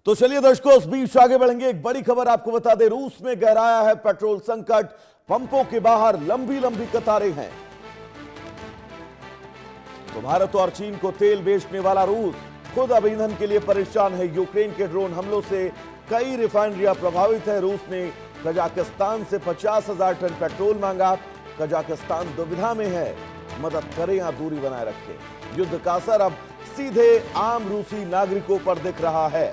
तो चलिए दर्शकों, इस बीच आगे बढ़ेंगे। एक बड़ी खबर आपको बता दें, रूस में गहराया है पेट्रोल संकट। पंपों के बाहर लंबी लंबी कतारें हैं। तो भारत और चीन को तेल बेचने वाला रूस खुद अब ईंधन के लिए परेशान है। यूक्रेन के ड्रोन हमलों से कई रिफाइनरियां प्रभावित है। रूस ने कजाकिस्तान से 50,000 टन पेट्रोल मांगा। कजाकिस्तान दुविधा में है, मदद करें या दूरी बनाए रखें। युद्ध का असर अब सीधे आम रूसी नागरिकों पर दिख रहा है।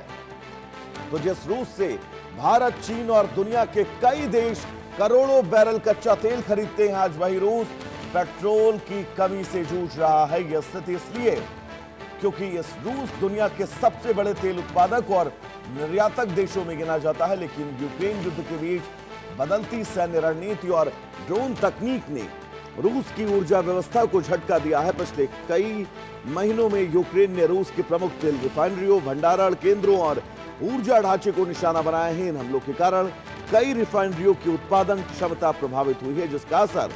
तो जिस रूस से भारत, चीन और दुनिया के कई देश करोड़ों बैरल कच्चा तेल खरीदते हैं, आज वही रूस पेट्रोल की कमी से जूझ रहा है। यह स्थिति इसलिए क्योंकि इस रूस दुनिया के सबसे बड़े तेल उत्पादक और निर्यातक देशों में गिना जाता है। लेकिन यूक्रेन युद्ध के बीच बदलती सैन्य रणनीति और ड्रोन तकनीक ने रूस की ऊर्जा व्यवस्था को झटका दिया है। पिछले कई महीनों में यूक्रेन ने रूस के प्रमुख तेल रिफाइनरियों, भंडारण केंद्रों और ऊर्जा ढांचे को निशाना बनाया है। इन हमलों के कारण कई रिफाइनरियों की उत्पादन क्षमता प्रभावित हुई है, जिसका असर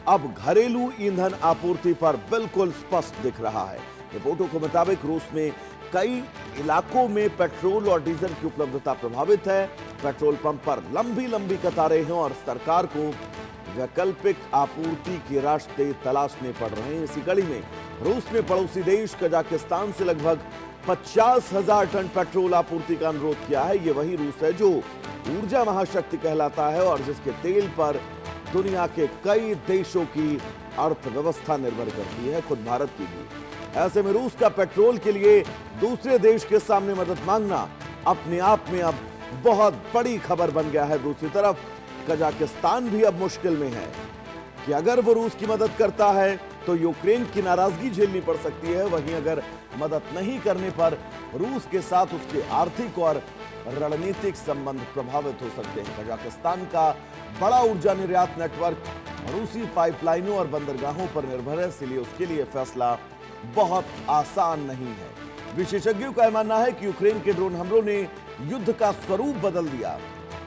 अब घरेलू ईंधन आपूर्ति पर बिल्कुल स्पष्ट दिख रहा है। रिपोर्टों के मुताबिक रूस में कई इलाकों में पेट्रोल और डीजल की उपलब्धता प्रभावित है। पेट्रोल पंप पर लंबी लंबी कतारें हैं और सरकार को वैकल्पिक आपूर्ति के रास्ते तलाशने पड़ रहे हैं। इसी कड़ी में रूस ने पड़ोसी देश कजाकिस्तान से लगभग 50,000 टन पेट्रोल आपूर्ति का अनुरोध किया है। ये वही रूस है जो ऊर्जा महाशक्ति कहलाता है और जिसके तेल पर दुनिया के कई देशों की अर्थव्यवस्था निर्भर करती है, खुद भारत की भी। ऐसे में रूस का पेट्रोल के लिए दूसरे देश के सामने मदद मांगना अपने आप में अब बहुत बड़ी खबर बन गया है। दूसरी तरफ कजाकिस्तान भी अब मुश्किल में है कि अगर वो रूस की मदद करता है तो यूक्रेन की नाराजगी झेलनी पड़ सकती है। वहीं अगर मदद नहीं करने पर रूस के साथ उसके आर्थिक और रणनीतिक संबंध प्रभावित हो सकते हैं। कजाकिस्तान का बड़ा ऊर्जा निर्यात नेटवर्क रूसी पाइपलाइनों और बंदरगाहों पर निर्भर है, इसलिए उसके लिए फैसला बहुत आसान नहीं है। विशेषज्ञों का मानना है कि यूक्रेन के ड्रोन हमलों ने युद्ध का स्वरूप बदल दिया।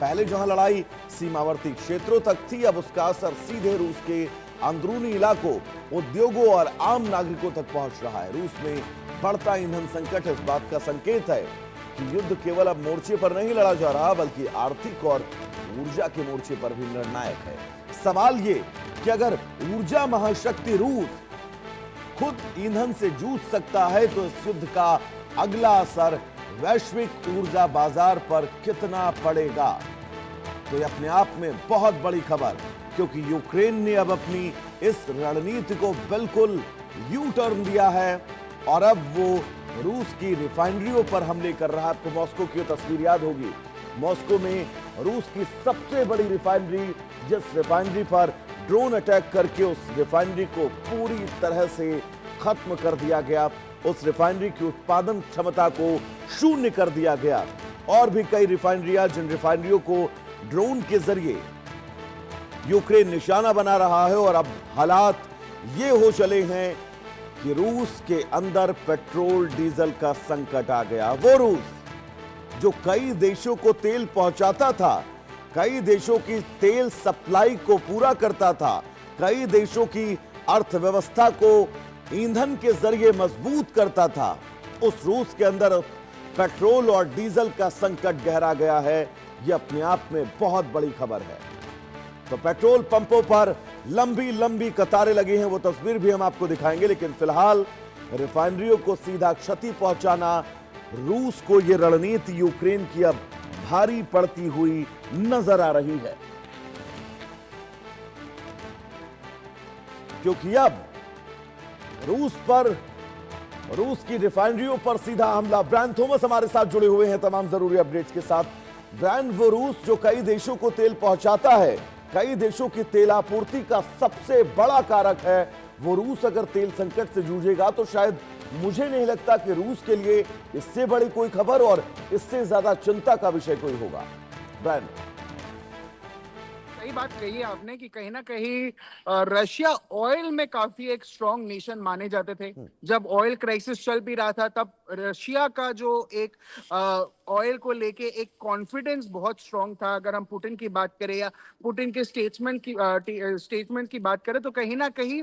पहले जहां लड़ाई सीमावर्ती क्षेत्रों तक थी, अब उसका असर सीधे रूस के अंदरूनी इलाकों, उद्योगों और आम नागरिकों तक पहुंच रहा है। रूस में बढ़ता ईंधन संकट इस बात का संकेत है कि युद्ध केवल अब मोर्चे पर नहीं लड़ा जा रहा, बल्कि आर्थिक और ऊर्जा के मोर्चे पर भी निर्णायक है। सवाल ये कि अगर ऊर्जा महाशक्ति रूस खुद ईंधन से जूझ सकता है तो इस युद्ध का अगला असर वैश्विक ऊर्जा बाजार पर कितना पड़ेगा। तो ये अपने आप में बहुत बड़ी खबर, क्योंकि यूक्रेन ने अब अपनी इस रणनीति को बिल्कुल यू टर्न दिया है और अब वो रूस की रिफाइनरियों पर हमले कर रहा है। आपको मॉस्को की तस्वीर याद होगी। मॉस्को में रूस की सबसे बड़ी रिफाइनरी, जिस रिफाइनरी पर ड्रोन अटैक करके उस रिफाइनरी को पूरी तरह से खत्म कर दिया गया, उस रिफाइनरी की उत्पादन क्षमता को शून्य कर दिया गया। और भी कई रिफाइनरियां, जिन रिफाइनरियों को ड्रोन के जरिए यूक्रेन निशाना बना रहा है। और अब हालात ये हो चले हैं कि रूस के अंदर पेट्रोल डीजल का संकट आ गया। वो रूस जो कई देशों को तेल पहुंचाता था, कई देशों की तेल सप्लाई को पूरा करता था, कई देशों की अर्थव्यवस्था को ईंधन के जरिए मजबूत करता था, उस रूस के अंदर पेट्रोल और डीजल का संकट गहरा गया है। यह अपने आप में बहुत बड़ी खबर है। तो पेट्रोल पंपों पर लंबी लंबी कतारें लगी हैं, वो तस्वीर भी हम आपको दिखाएंगे। लेकिन फिलहाल रिफाइनरियों को सीधा क्षति पहुंचाना रूस को यह रणनीति यूक्रेन की अब भारी पड़ती हुई नजर आ रही है, क्योंकि अब रूस की रिफाइनरियों पर सीधा हमला। ब्रायन थॉमस हमारे साथ जुड़े हुए हैं तमाम जरूरी अपडेट्स के साथ। ब्रायन, वो रूस जो कई देशों को तेल पहुंचाता है, कई देशों की तेल आपूर्ति का सबसे बड़ा कारक है, वो रूस अगर तेल संकट से जूझेगा तो शायद मुझे नहीं लगता कि रूस के लिए इससे बड़ी कोई खबर और इससे ज्यादा चिंता का विषय कोई होगा। ब्रायन, सही बात कही है आपने कि कहीं ना कहीं रशिया ऑयल में काफी एक स्ट्रॉन्ग नेशन माने जाते थे। जब ऑयल क्राइसिस चल भी रहा था तब रशिया का जो एक ऑयल को लेके एक कॉन्फिडेंस बहुत स्ट्रॉन्ग था। अगर हम पुतिन की बात करें या पुतिन के स्टेटमेंट की बात करें तो कहीं ना कहीं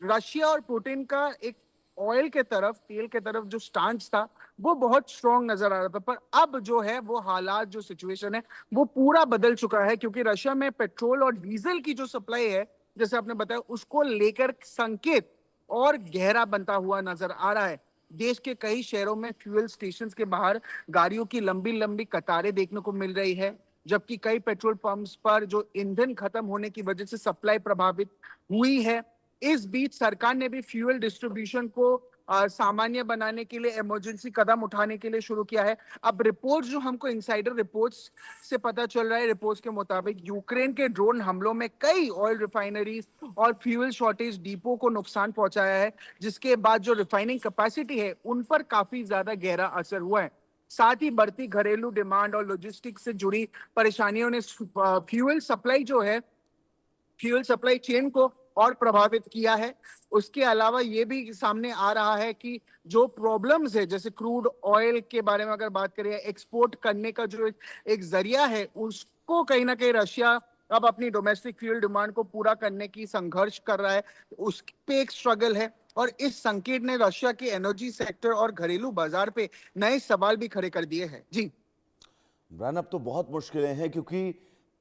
रशिया और पुतिन का एक ऑयल के तरफ, तेल के तरफ जो स्टांस था वो बहुत स्ट्रांग नजर आ रहा था। पर अब जो है वो हालात, जो सिचुएशन है वो पूरा बदल चुका है, क्योंकि रशिया में पेट्रोल और डीजल की जो सप्लाई है, जैसे आपने बताया, उसको लेकर संकेत और गहरा बनता हुआ नजर आ रहा है। देश के कई शहरों में फ्यूल स्टेशन के बाहर गाड़ियों की लंबी लंबी कतारें देखने को मिल रही है, जबकि कई पेट्रोल पंप्स पर जो ईंधन खत्म होने की वजह से सप्लाई प्रभावित हुई है। इस बीच सरकार ने भी फ्यूल डिस्ट्रीब्यूशन को सामान्य बनाने के लिए इमरजेंसी कदम उठाने के लिए शुरू किया है। अब रिपोर्ट जो हमको इनसाइडर रिपोर्ट्स से पता चल रहा है, रिपोर्ट्स के मुताबिक यूक्रेन के ड्रोन हमलों में कई ऑयल रिफाइनरीज और फ्यूल शॉर्टेज डिपो को नुकसान पहुंचाया है, जिसके बाद जो रिफाइनिंग कैपेसिटी है उन पर काफी ज्यादा गहरा असर हुआ है। साथ ही बढ़ती घरेलू डिमांड और लॉजिस्टिक्स से जुड़ी परेशानियों ने फ्यूल सप्लाई चेन को और प्रभावित किया है। उसके अलावा ये भी सामने आ रहा है कि जो प्रॉब्लम्स है, जैसे क्रूड ऑयल के बारे में अगर बात करें, एक्सपोर्ट करने का जो एक जरिया है, उसको कहीं ना कहीं रशिया अब अपनी डोमेस्टिक फ्यूल डिमांड को पूरा करने की संघर्ष कर रहा है, उस पे एक स्ट्रगल है। और इस संकेत ने रशिया के एनर्जी सेक्टर और घरेलू बाजार पे नए सवाल भी खड़े कर दिए हैं। जी ब्रायन, अब तो बहुत मुश्किलें हैं क्योंकि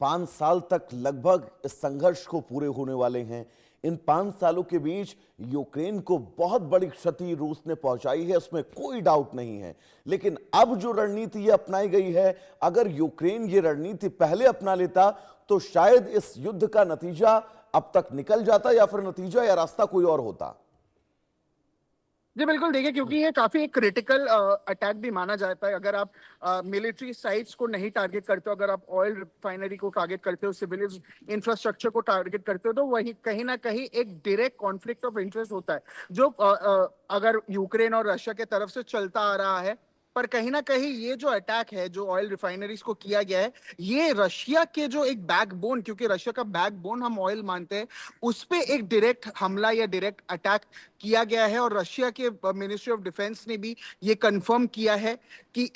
5 साल तक लगभग इस संघर्ष को पूरे होने वाले हैं। इन 5 सालों के बीच यूक्रेन को बहुत बड़ी क्षति रूस ने पहुंचाई है, उसमें कोई डाउट नहीं है। लेकिन अब जो रणनीति ये अपनाई गई है, अगर यूक्रेन ये रणनीति पहले अपना लेता तो शायद इस युद्ध का नतीजा अब तक निकल जाता, या फिर नतीजा या रास्ता कोई और होता। जी बिल्कुल, देखिए, क्योंकि ये काफी एक क्रिटिकल अटैक भी माना जाता है। अगर आप मिलिट्री साइट्स को नहीं टारगेट करते हो, अगर आप ऑयल रिफाइनरी को टारगेट करते हो, सिविलियन इंफ्रास्ट्रक्चर को टारगेट करते हो, तो वही कहीं ना कहीं एक डायरेक्ट कॉन्फ्लिक्ट ऑफ इंटरेस्ट होता है, जो अगर यूक्रेन और रशिया के तरफ से चलता आ रहा है। पर कहीं ना कहीं ये जो अटैक है, जो ऑयल रिफाइनरीज को किया गया है, ये रशिया के जो एक बैकबोन, क्योंकि रशिया का बैकबोन हम ऑयल मानते हैं, उस पे एक डायरेक्ट हमला या डायरेक्ट अटैक किया गया है। और रशिया के मिनिस्ट्री ऑफ डिफेंस ने भी ये कंफर्म किया है कि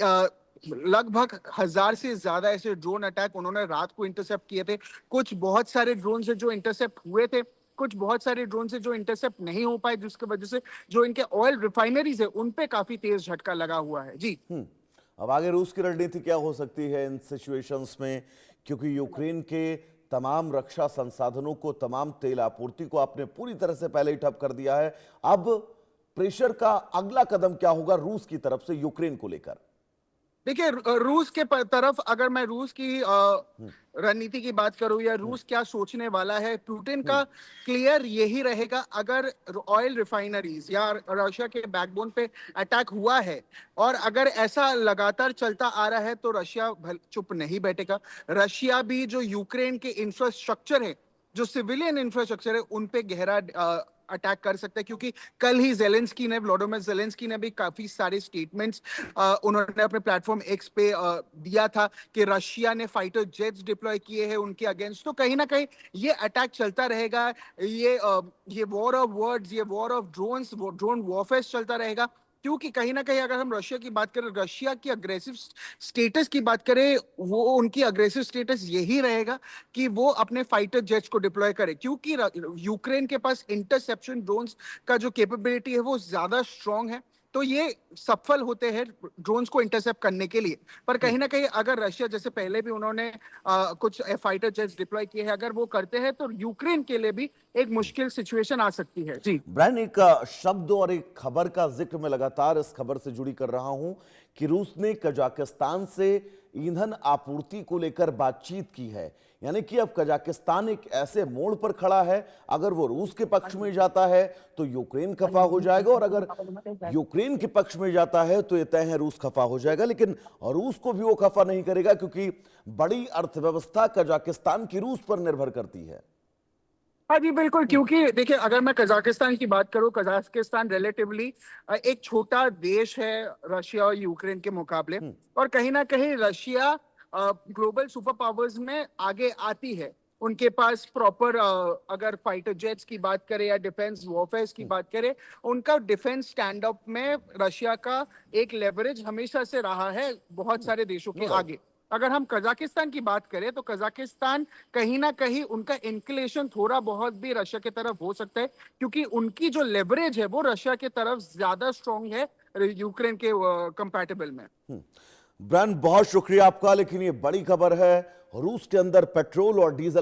लगभग 1000 से ज्यादा ऐसे ड्रोन अटैक उन्होंने रात को इंटरसेप्ट किए थे। कुछ बहुत सारे ड्रोन से जो इंटरसेप्ट हुए थे, कुछ बहुत सारे ड्रोन से जो इंटरसेप्ट नहीं हो पाए, जिसकी वजह से जो इनके ऑयल रिफाइनरीज है उन पे काफी तेज झटका लगा हुआ है। जी अब आगे रूस की रणनीति क्या हो सकती है इन सिचुएशंस में, क्योंकि यूक्रेन के तमाम रक्षा संसाधनों को, तमाम तेल आपूर्ति को आपने पूरी तरह से पहले ही ठप कर दिया है। अब प्रेशर का अगला कदम क्या होगा रूस की तरफ से यूक्रेन को लेकर? देखिए, रूस के तरफ अगर मैं रूस की रणनीति की बात करूं, या रूस क्या सोचने वाला है, पुतिन का क्लियर यही रहेगा। अगर ऑयल रिफाइनरीज या रशिया के बैकबोन पे अटैक हुआ है और अगर ऐसा लगातार चलता आ रहा है, तो रशिया चुप नहीं बैठेगा। रशिया भी जो यूक्रेन के इंफ्रास्ट्रक्चर है, जो सिविलियन इंफ्रास्ट्रक्चर है, उन पे गहरा अटैक कर सकता है। क्योंकि कल ही व्लादिमीर जेलेंस्की ने भी काफी सारे स्टेटमेंट्स उन्होंने अपने प्लेटफॉर्म एक्स पे दिया था कि रशिया ने फाइटर जेट्स डिप्लॉय किए हैं उनके अगेंस्ट। तो कहीं ना कहीं ये अटैक चलता रहेगा, ये वॉर ऑफ वर्ड्स, ये वॉर ऑफ ड्रोन वॉरफेयर चलता रहेगा। क्योंकि कहीं ना कहीं अगर हम रशिया की बात करें, रशिया की अग्रेसिव स्टेटस की बात करें, वो उनकी अग्रेसिव स्टेटस यही रहेगा कि वो अपने फाइटर जेट्स को डिप्लॉय करे, क्योंकि यूक्रेन के पास इंटरसेप्शन ड्रोन्स का जो कैपेबिलिटी है वो ज्यादा स्ट्रांग है। तो ये सफल होते हैं ड्रोन्स को इंटरसेप्ट करने के लिए। पर कहीं ना कहीं अगर रशिया, जैसे पहले भी उन्होंने कुछ फाइटर जेट्स डिप्लॉय किए हैं, अगर वो करते हैं तो यूक्रेन के लिए भी एक मुश्किल सिचुएशन आ सकती है। जी ब्रायन, एक शब्द और एक खबर का जिक्र मैं लगातार इस खबर से जुड़ी कर रहा हूं कि रूस ने कजाकिस्तान से ईंधन आपूर्ति को लेकर बातचीत की है। यानी कि अब कजाकिस्तान एक ऐसे मोड़ पर खड़ा है, अगर वो रूस के पक्ष में जाता है तो यूक्रेन खफा हो जाएगा, और अगर यूक्रेन के पक्ष में जाता है तो ये तय है रूस खफा हो जाएगा। लेकिन रूस को भी वो खफा नहीं करेगा, क्योंकि बड़ी अर्थव्यवस्था कजाकिस्तान की रूस पर निर्भर करती है। हाँ जी बिल्कुल, क्योंकि देखिए, अगर मैं कजाकिस्तान की बात करूं, कजाकिस्तान रिलेटिवली एक छोटा देश है रशिया और यूक्रेन के मुकाबले। और कहीं ना कहीं रशिया ग्लोबल सुपर पावर्स में आगे आती है। उनके पास प्रॉपर, अगर फाइटर जेट्स की बात करें या डिफेंस वॉरफेयर की बात करें, उनका डिफेंस स्टैंड अप में रशिया का एक लेवरेज हमेशा से रहा है बहुत सारे देशों के आगे। अगर हम कजाकिस्तान की बात करें तो कजाकिस्तान कहीं ना कहीं उनका इंक्लिनेशन थोड़ा बहुत भी रशिया की तरफ हो सकता है, क्योंकि उनकी जो लेवरेज है वो रशिया की तरफ ज्यादा स्ट्रांग है यूक्रेन के कंपैटिबल में। ब्रांड बहुत शुक्रिया आपका, लेकिन ये बड़ी खबर है, रूस के अंदर पेट्रोल और डीजल